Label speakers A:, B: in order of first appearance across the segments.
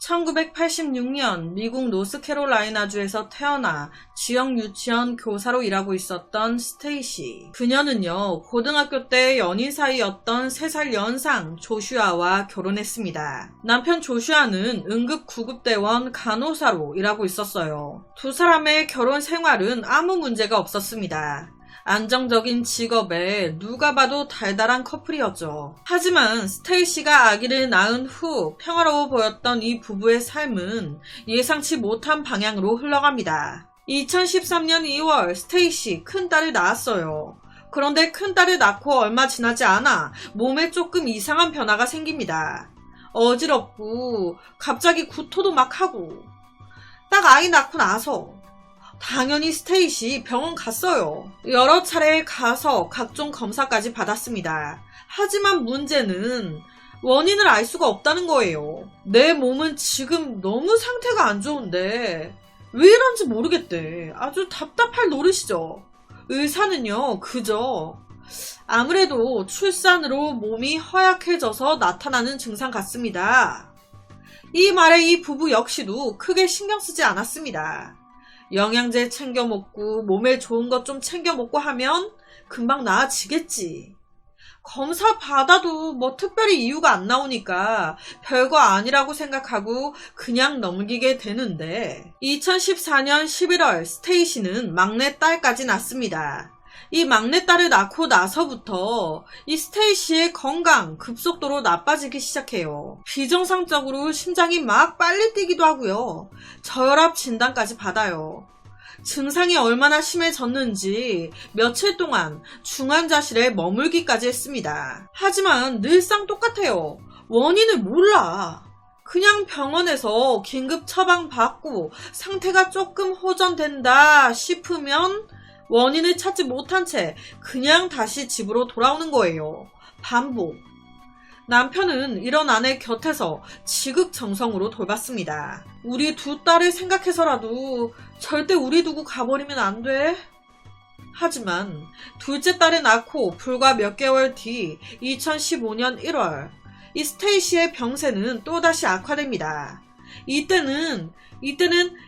A: 1986년 미국 노스캐롤라이나주에서 태어나 지역 유치원 교사로 일하고 있었던 스테이시. 그녀는요, 고등학교 때 연인 사이였던 3살 연상 조슈아와 결혼했습니다. 남편 조슈아는 응급 구급대원 간호사로 일하고 있었어요. 두 사람의 결혼 생활은 아무 문제가 없었습니다. 안정적인 직업에 누가 봐도 달달한 커플이었죠. 하지만 스테이시가 아기를 낳은 후 평화로워 보였던 이 부부의 삶은 예상치 못한 방향으로 흘러갑니다. 2013년 2월 스테이시 큰딸을 낳았어요. 그런데 큰딸을 낳고 얼마 지나지 않아 몸에 조금 이상한 변화가 생깁니다. 어지럽고 갑자기 구토도 막 하고. 딱 아이 낳고 나서 당연히 스테이시 병원 갔어요. 여러 차례 가서 각종 검사까지 받았습니다. 하지만 문제는 원인을 알 수가 없다는 거예요. 내 몸은 지금 너무 상태가 안 좋은데 왜 이런지 모르겠대. 아주 답답할 노릇이죠. 의사는요, 그저 아무래도 출산으로 몸이 허약해져서 나타나는 증상 같습니다. 이 말에 이 부부 역시도 크게 신경 쓰지 않았습니다. 영양제 챙겨 먹고 몸에 좋은 것 좀 챙겨 먹고 하면 금방 나아지겠지. 검사 받아도 뭐 특별히 이유가 안 나오니까 별거 아니라고 생각하고 그냥 넘기게 되는데 2014년 11월 스테이시는 막내딸까지 낳습니다. 이 막내딸을 낳고 나서부터 이 스테이시의 건강 급속도로 나빠지기 시작해요. 비정상적으로 심장이 막 빨리 뛰기도 하고요. 저혈압 진단까지 받아요. 증상이 얼마나 심해졌는지 며칠 동안 중환자실에 머물기까지 했습니다. 하지만 늘상 똑같아요. 원인을 몰라. 그냥 병원에서 긴급 처방받고 상태가 조금 호전된다 싶으면 원인을 찾지 못한 채 그냥 다시 집으로 돌아오는 거예요. 반복. 남편은 이런 아내 곁에서 지극정성으로 돌봤습니다. 우리 두 딸을 생각해서라도 절대 우리 두고 가버리면 안 돼. 하지만 둘째 딸을 낳고 불과 몇 개월 뒤 2015년 1월 이 스테이시의 병세는 또다시 악화됩니다. 이때는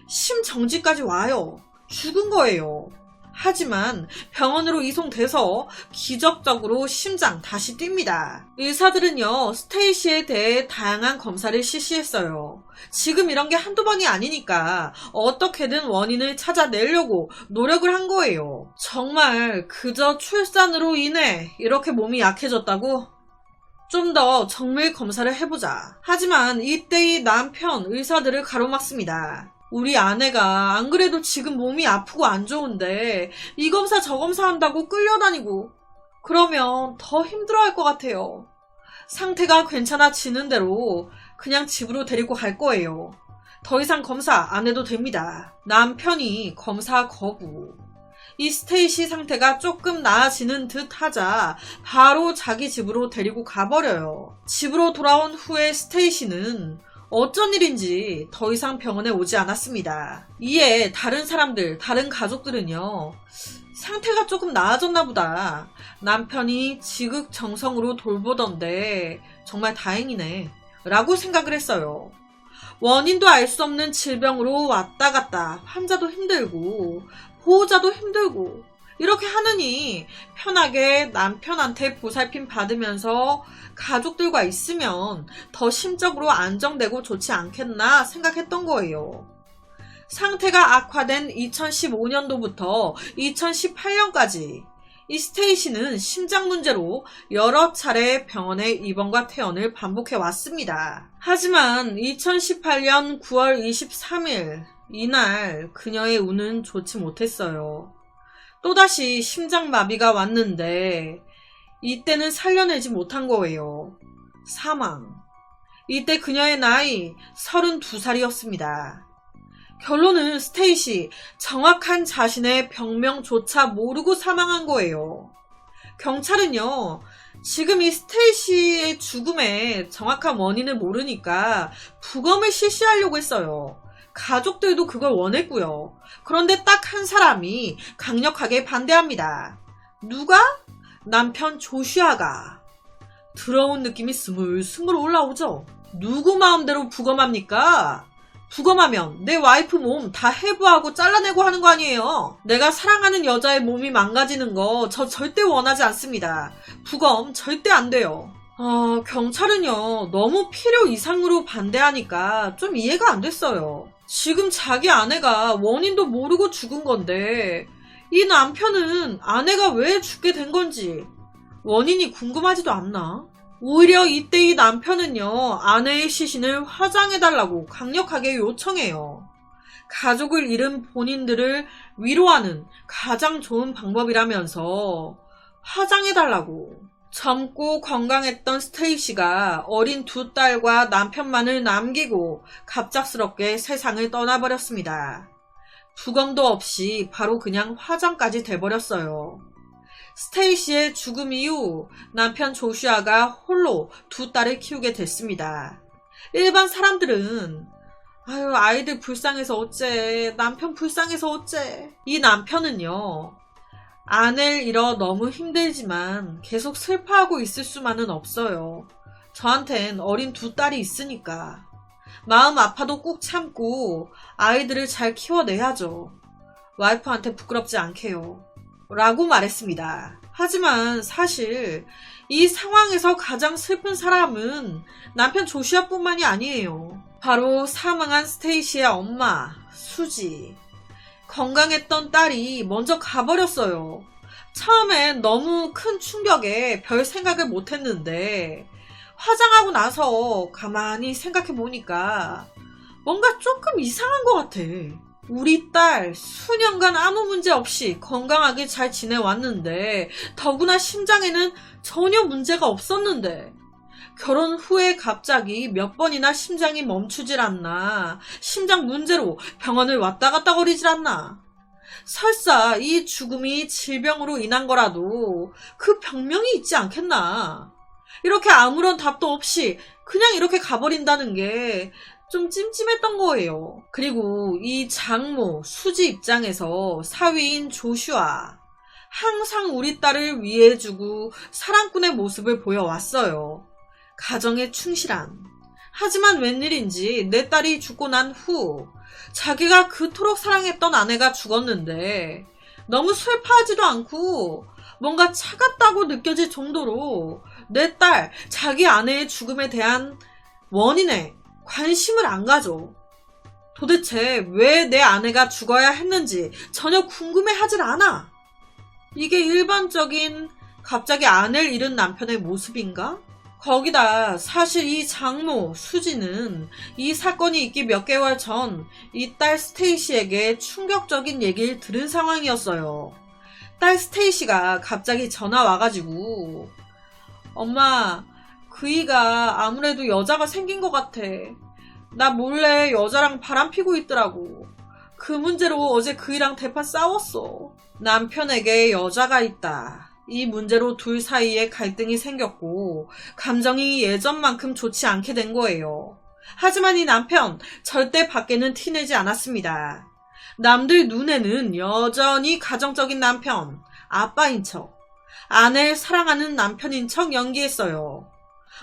A: 심정지까지 와요. 죽은 거예요. 하지만 병원으로 이송돼서 기적적으로 심장 다시 뜁니다. 의사들은요, 스테이시에 대해 다양한 검사를 실시했어요. 지금 이런 게 한두 번이 아니니까 어떻게든 원인을 찾아내려고 노력을 한 거예요. 정말 그저 출산으로 인해 이렇게 몸이 약해졌다고? 좀 더 정밀 검사를 해보자. 하지만 이때 이 남편 의사들을 가로막습니다. 우리 아내가 안 그래도 지금 몸이 아프고 안 좋은데 이 검사 저 검사 한다고 끌려다니고 그러면 더 힘들어할 것 같아요. 상태가 괜찮아지는 대로 그냥 집으로 데리고 갈 거예요. 더 이상 검사 안 해도 됩니다. 남편이 검사 거부. 이 스테이시 상태가 조금 나아지는 듯 하자 바로 자기 집으로 데리고 가버려요. 집으로 돌아온 후에 스테이시는 어쩐 일인지 더 이상 병원에 오지 않았습니다. 이에 다른 사람들, 다른 가족들은요, 상태가 조금 나아졌나 보다. 남편이 지극정성으로 돌보던데 정말 다행이네 라고 생각을 했어요. 원인도 알 수 없는 질병으로 왔다 갔다 환자도 힘들고 보호자도 힘들고 이렇게 하느니 편하게 남편한테 보살핌 받으면서 가족들과 있으면 더 심적으로 안정되고 좋지 않겠나 생각했던 거예요. 상태가 악화된 2015년도부터 2018년까지 이 스테이시는 심장 문제로 여러 차례 병원에 입원과 퇴원을 반복해 왔습니다. 하지만 2018년 9월 23일 이날 그녀의 운은 좋지 못했어요. 또다시 심장마비가 왔는데 이때는 살려내지 못한 거예요. 사망. 이때 그녀의 나이 32살이었습니다. 결론은 스테이시 정확한 자신의 병명조차 모르고 사망한 거예요. 경찰은요, 지금 이 스테이시의 죽음의 정확한 원인을 모르니까 부검을 실시하려고 했어요. 가족들도 그걸 원했고요. 그런데 딱 한 사람이 강력하게 반대합니다. 누가? 남편 조슈아가. 더러운 느낌이 스물스물 올라오죠. 누구 마음대로 부검합니까? 부검하면 내 와이프 몸 다 해부하고 잘라내고 하는 거 아니에요. 내가 사랑하는 여자의 몸이 망가지는 거 저 절대 원하지 않습니다. 부검 절대 안 돼요. 경찰은요, 너무 필요 이상으로 반대하니까 좀 이해가 안 됐어요. 지금 자기 아내가 원인도 모르고 죽은 건데, 이 남편은 아내가 왜 죽게 된 건지 원인이 궁금하지도 않나? 오히려 이때 이 남편은요, 아내의 시신을 화장해달라고 강력하게 요청해요. 가족을 잃은 본인들을 위로하는 가장 좋은 방법이라면서 화장해달라고. 젊고 건강했던 스테이시가 어린 두 딸과 남편만을 남기고 갑작스럽게 세상을 떠나버렸습니다. 부검도 없이 바로 그냥 화장까지 돼버렸어요. 스테이시의 죽음 이후 남편 조슈아가 홀로 두 딸을 키우게 됐습니다. 일반 사람들은 아이들 불쌍해서 어째, 남편 불쌍해서 어째. 이 남편은요, 아내를 잃어 너무 힘들지만 계속 슬퍼하고 있을 수만은 없어요. 저한텐 어린 두 딸이 있으니까. 마음 아파도 꾹 참고 아이들을 잘 키워내야죠. 와이프한테 부끄럽지 않게요. 라고 말했습니다. 하지만 사실 이 상황에서 가장 슬픈 사람은 남편 조슈아뿐만이 아니에요. 바로 사망한 스테이시의 엄마, 수지. 건강했던 딸이 먼저 가버렸어요. 처음엔 너무 큰 충격에 별 생각을 못했는데 화장하고 나서 가만히 생각해보니까 뭔가 조금 이상한 것 같아. 우리 딸 수년간 아무 문제 없이 건강하게 잘 지내왔는데, 더구나 심장에는 전혀 문제가 없었는데 결혼 후에 갑자기 몇 번이나 심장이 멈추질 않나, 심장 문제로 병원을 왔다 갔다 거리질 않나. 설사 이 죽음이 질병으로 인한 거라도 그 병명이 있지 않겠나. 이렇게 아무런 답도 없이 그냥 이렇게 가버린다는 게 좀 찜찜했던 거예요. 그리고 이 장모 수지 입장에서 사위인 조슈아, 항상 우리 딸을 위해주고 사랑꾼의 모습을 보여왔어요. 가정에 충실한. 하지만 웬일인지 내 딸이 죽고 난 후 자기가 그토록 사랑했던 아내가 죽었는데 너무 슬퍼하지도 않고 뭔가 차갑다고 느껴질 정도로 내 딸, 자기 아내의 죽음에 대한 원인에 관심을 안 가져. 도대체 왜 내 아내가 죽어야 했는지 전혀 궁금해하질 않아. 이게 일반적인 갑자기 아내를 잃은 남편의 모습인가? 거기다 사실 이 장모 수지는 이 사건이 있기 몇 개월 전 이 딸 스테이시에게 충격적인 얘기를 들은 상황이었어요. 딸 스테이시가 갑자기 전화 와가지고, 엄마, 그이가 아무래도 여자가 생긴 것 같아. 나 몰래 여자랑 바람 피고 있더라고. 그 문제로 어제 그이랑 대판 싸웠어. 남편에게 여자가 있다. 이 문제로 둘 사이에 갈등이 생겼고 감정이 예전만큼 좋지 않게 된 거예요. 하지만 이 남편 절대 밖에는 티내지 않았습니다. 남들 눈에는 여전히 가정적인 남편, 아빠인 척, 아내를 사랑하는 남편인 척 연기했어요.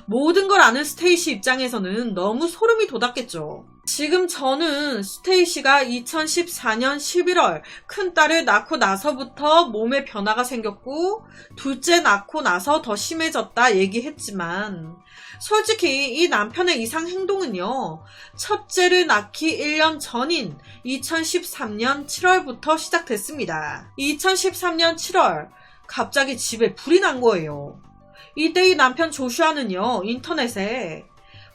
A: 모든 걸 아는 스테이시 입장에서는 너무 소름이 돋았겠죠. 지금 저는 스테이시가 2014년 11월 큰딸을 낳고 나서부터 몸에 변화가 생겼고 둘째 낳고 나서 더 심해졌다 얘기했지만, 솔직히 이 남편의 이상 행동은요, 첫째를 낳기 1년 전인 2013년 7월부터 시작됐습니다. 2013년 7월 갑자기 집에 불이 난 거예요. 이때 이 남편 조슈아는요, 인터넷에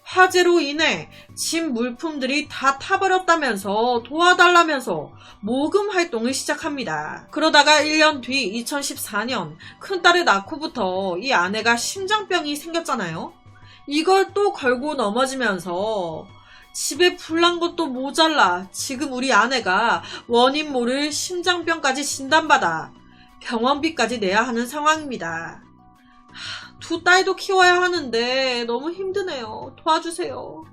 A: 화재로 인해 집 물품들이 다 타버렸다면서 도와달라면서 모금 활동을 시작합니다. 그러다가 1년 뒤 2014년 큰딸을 낳고부터 이 아내가 심장병이 생겼잖아요. 이걸 또 걸고 넘어지면서 집에 불난 것도 모자라 지금 우리 아내가 원인 모를 심장병까지 진단받아 병원비까지 내야 하는 상황입니다. 두 딸도 키워야 하는데 너무 힘드네요. 도와주세요.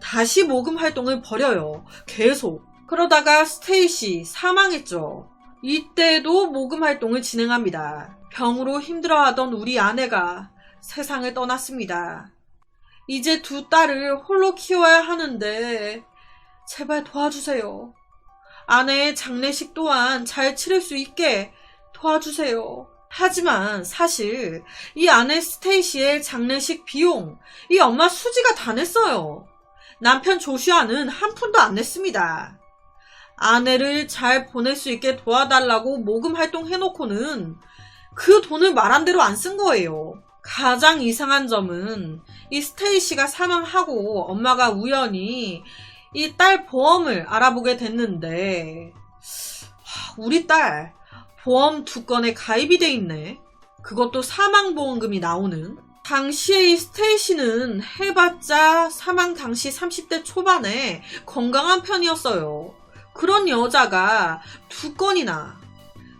A: 다시 모금 활동을 벌여요. 계속. 그러다가 스테이시 사망했죠. 이때도 모금 활동을 진행합니다. 병으로 힘들어하던 우리 아내가 세상을 떠났습니다. 이제 두 딸을 홀로 키워야 하는데 제발 도와주세요. 아내의 장례식 또한 잘 치를 수 있게 도와주세요. 하지만 사실 이 아내 스테이시의 장례식 비용 이 엄마 수지가 다 냈어요. 남편 조슈아는 한 푼도 안 냈습니다. 아내를 잘 보낼 수 있게 도와달라고 모금 활동 해놓고는 그 돈을 말한 대로 안 쓴 거예요. 가장 이상한 점은 이 스테이시가 사망하고 엄마가 우연히 이 딸 보험을 알아보게 됐는데 우리 딸 보험 2건에 가입이 돼 있네. 그것도 사망보험금이 나오는. 당시에 이 스테이시는 해봤자 사망 당시 30대 초반에 건강한 편이었어요. 그런 여자가 2건이나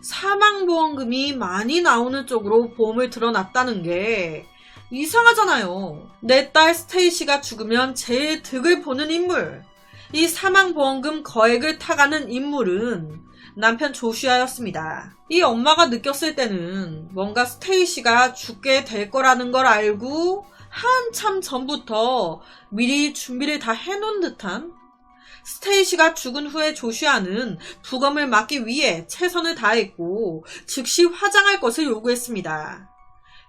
A: 사망보험금이 많이 나오는 쪽으로 보험을 들어놨다는 게 이상하잖아요. 내 딸 스테이시가 죽으면 제일 득을 보는 인물, 이 사망보험금 거액을 타가는 인물은 남편 조슈아였습니다. 이 엄마가 느꼈을 때는 뭔가 스테이시가 죽게 될 거라는 걸 알고 한참 전부터 미리 준비를 다 해놓은 듯한. 스테이시가 죽은 후에 조슈아는 부검을 막기 위해 최선을 다했고 즉시 화장할 것을 요구했습니다.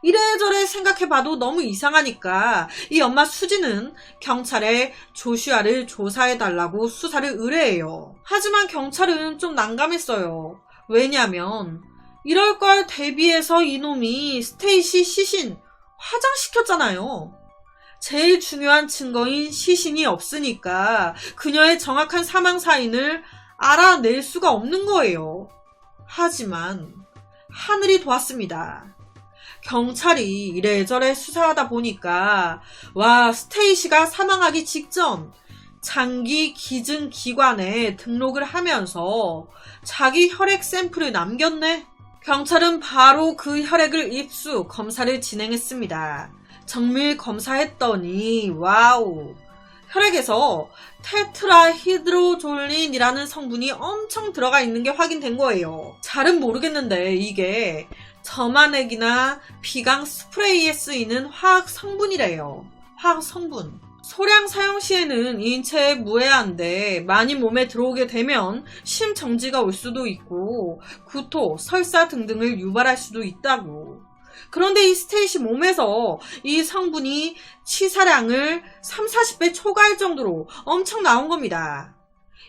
A: 이래저래 생각해봐도 너무 이상하니까 이 엄마 수지는 경찰에 조슈아를 조사해달라고 수사를 의뢰해요. 하지만 경찰은 좀 난감했어요. 왜냐면 이럴 걸 대비해서 이놈이 스테이시 시신 화장시켰잖아요. 제일 중요한 증거인 시신이 없으니까 그녀의 정확한 사망 사인을 알아낼 수가 없는 거예요. 하지만 하늘이 도왔습니다. 경찰이 이래저래 수사하다 보니까 스테이시가 사망하기 직전 장기 기증기관에 등록을 하면서 자기 혈액 샘플을 남겼네. 경찰은 바로 그 혈액을 입수 검사를 진행했습니다. 정밀 검사했더니 와우, 혈액에서 테트라히드로졸린이라는 성분이 엄청 들어가 있는 게 확인된 거예요. 잘은 모르겠는데 이게 점화액이나 비강 스프레이에 쓰이는 화학 성분이래요. 화학 성분. 소량 사용 시에는 인체에 무해한데 많이 몸에 들어오게 되면 심정지가 올 수도 있고 구토, 설사 등등을 유발할 수도 있다고. 그런데 이 스테이시 몸에서 이 성분이 치사량을 30-40배 초과할 정도로 엄청 나온 겁니다.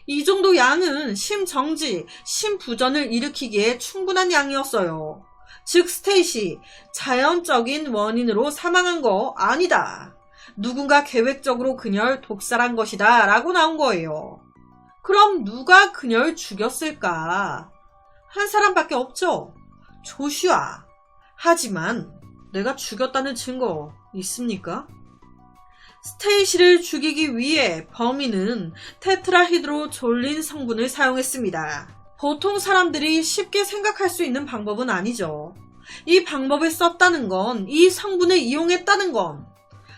A: 이 정도 양은 심정지, 심부전을 일으키기에 충분한 양이었어요. 즉 스테이시 자연적인 원인으로 사망한 거 아니다. 누군가 계획적으로 그녀를 독살한 것이다 라고 나온 거예요. 그럼 누가 그녀를 죽였을까? 한 사람밖에 없죠. 조슈아. 하지만 내가 죽였다는 증거 있습니까? 스테이시를 죽이기 위해 범인은 테트라히드로졸린 성분을 사용했습니다. 보통 사람들이 쉽게 생각할 수 있는 방법은 아니죠. 이 방법을 썼다는 건, 이 성분을 이용했다는 건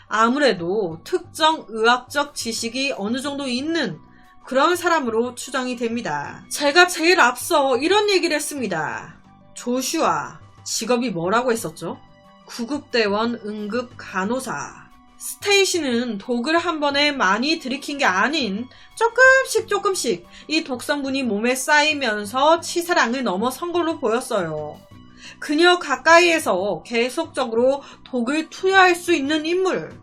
A: 아무래도 특정 의학적 지식이 어느 정도 있는 그런 사람으로 추정이 됩니다. 제가 제일 앞서 이런 얘기를 했습니다. 조슈아, 직업이 뭐라고 했었죠? 구급대원 응급 간호사. 스테이시는 독을 한 번에 많이 들이킨 게 아닌 조금씩 이 독성분이 몸에 쌓이면서 치사량을 넘어선 걸로 보였어요. 그녀 가까이에서 계속적으로 독을 투여할 수 있는 인물.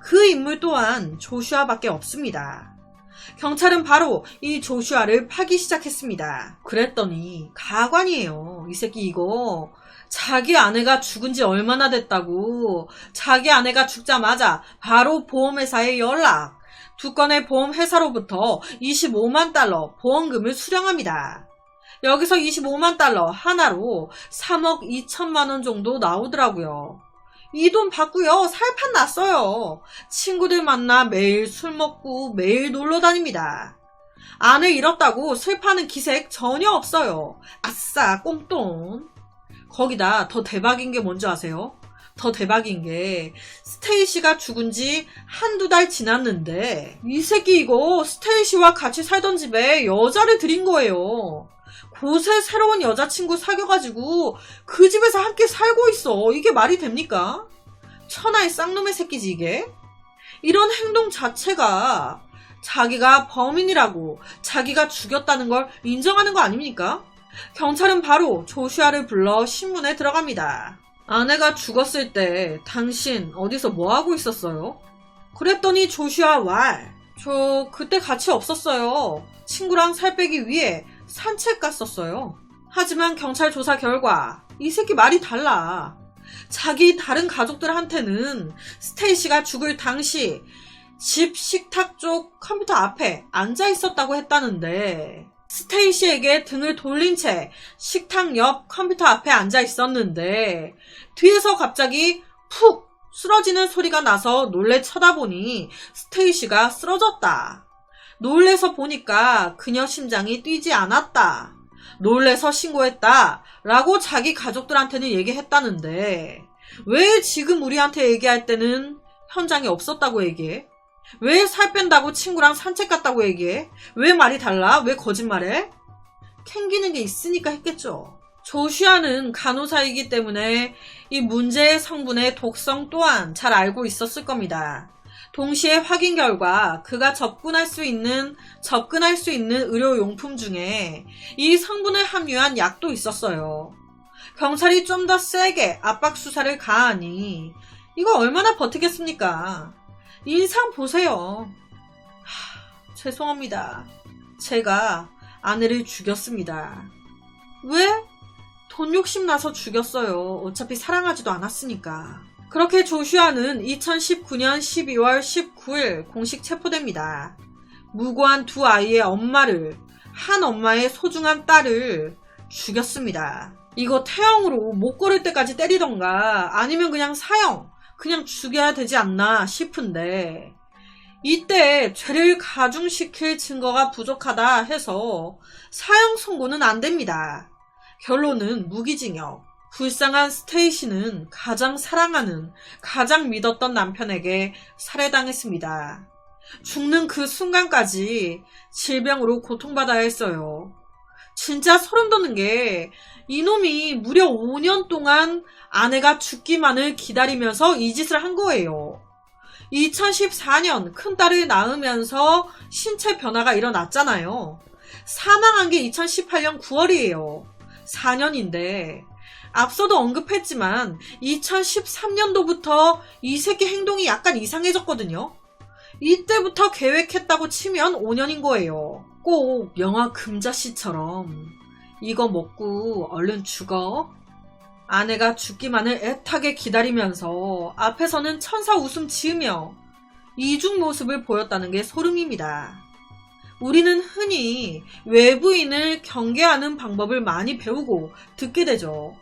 A: 그 인물 또한 조슈아밖에 없습니다. 경찰은 바로 이 조슈아를 파기 시작했습니다. 그랬더니 가관이에요. 이 새끼 이거 자기 아내가 죽은 지 얼마나 됐다고 자기 아내가 죽자마자 바로 보험회사에 연락. 2건의 보험회사로부터 25만 달러 보험금을 수령합니다. 여기서 25만 달러 하나로 3억 2천만 원 정도 나오더라고요. 이 돈 받고요 살판 났어요. 친구들 만나 매일 술 먹고 매일 놀러 다닙니다. 아내 잃었다고 슬퍼하는 기색 전혀 없어요. 아싸 꽁돈. 거기다 더 대박인 게 뭔지 아세요? 더 대박인 게 스테이시가 죽은 지 한두 달 지났는데 이 새끼 이거 스테이시와 같이 살던 집에 여자를 들인 거예요. 곳에 새로운 여자친구 사귀어가지고 그 집에서 함께 살고 있어. 이게 말이 됩니까? 천하의 쌍놈의 새끼지 이게. 이런 행동 자체가 자기가 범인이라고, 자기가 죽였다는 걸 인정하는 거 아닙니까? 경찰은 바로 조슈아를 불러 신문에 들어갑니다. 아내가 죽었을 때 당신 어디서 뭐 하고 있었어요? 그랬더니 조슈아 저 그때 같이 없었어요. 친구랑 살 빼기 위해 산책 갔었어요. 하지만 경찰 조사 결과 이 새끼 말이 달라. 자기 다른 가족들한테는 스테이시가 죽을 당시 집 식탁 쪽 컴퓨터 앞에 앉아 있었다고 했다는데, 스테이시에게 등을 돌린 채 식탁 옆 컴퓨터 앞에 앉아 있었는데 뒤에서 갑자기 푹 쓰러지는 소리가 나서 놀래 쳐다보니 스테이시가 쓰러졌다. 놀래서 보니까 그녀 심장이 뛰지 않았다. 놀래서 신고했다 라고 자기 가족들한테는 얘기했다는데, 왜 지금 우리한테 얘기할 때는 현장에 없었다고 얘기해? 왜 살 뺀다고 친구랑 산책 갔다고 얘기해? 왜 말이 달라? 왜 거짓말해? 캥기는 게 있으니까 했겠죠. 조슈아는 간호사이기 때문에 이 문제의 성분의 독성 또한 잘 알고 있었을 겁니다. 동시에 확인 결과 그가 접근할 수 있는 의료용품 중에 이 성분을 함유한 약도 있었어요. 경찰이 좀 더 세게 압박 수사를 가하니 이거 얼마나 버티겠습니까? 인상 보세요. 죄송합니다. 제가 아내를 죽였습니다. 왜? 돈 욕심 나서 죽였어요. 어차피 사랑하지도 않았으니까. 그렇게 조슈아는 2019년 12월 19일 공식 체포됩니다. 무고한 두 아이의 엄마를, 한 엄마의 소중한 딸을 죽였습니다. 이거 태형으로 못 걸을 때까지 때리던가 아니면 그냥 사형, 그냥 죽여야 되지 않나 싶은데, 이때 죄를 가중시킬 증거가 부족하다 해서 사형 선고는 안 됩니다. 결론은 무기징역. 불쌍한 스테이시는 가장 사랑하는, 가장 믿었던 남편에게 살해당했습니다. 죽는 그 순간까지 질병으로 고통받아야 했어요. 진짜 소름 돋는 게, 이놈이 무려 5년 동안 아내가 죽기만을 기다리면서 이 짓을 한 거예요. 2014년 큰딸을 낳으면서 신체 변화가 일어났잖아요. 사망한 게 2018년 9월이에요. 4년인데 앞서도 언급했지만 2013년도부터 이 새끼 행동이 약간 이상해졌거든요. 이때부터 계획했다고 치면 5년인 거예요. 꼭 영화 금자씨처럼 이거 먹고 얼른 죽어? 아내가 죽기만을 애타게 기다리면서 앞에서는 천사 웃음 지으며 이중 모습을 보였다는 게 소름입니다. 우리는 흔히 외부인을 경계하는 방법을 많이 배우고 듣게 되죠.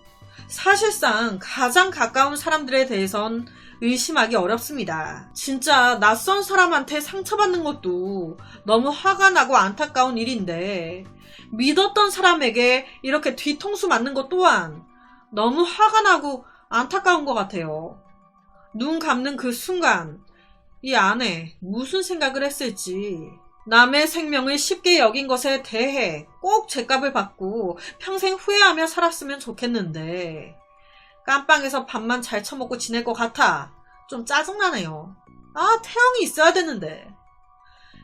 A: 사실상 가장 가까운 사람들에 대해선 의심하기 어렵습니다. 진짜 낯선 사람한테 상처받는 것도 너무 화가 나고 안타까운 일인데, 믿었던 사람에게 이렇게 뒤통수 맞는 것 또한 너무 화가 나고 안타까운 것 같아요. 눈 감는 그 순간 이 아내 무슨 생각을 했을지, 남의 생명을 쉽게 여긴 것에 대해 꼭 죗값을 받고 평생 후회하며 살았으면 좋겠는데, 깜빵에서 밥만 잘 처먹고 지낼 것 같아 좀 짜증나네요. 태형이 있어야 되는데.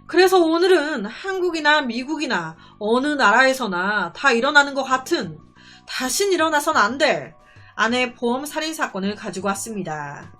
A: 그래서 오늘은 한국이나 미국이나 어느 나라에서나 다 일어나는 것 같은, 다신 일어나선 안 될 아내 보험 살인 사건을 가지고 왔습니다.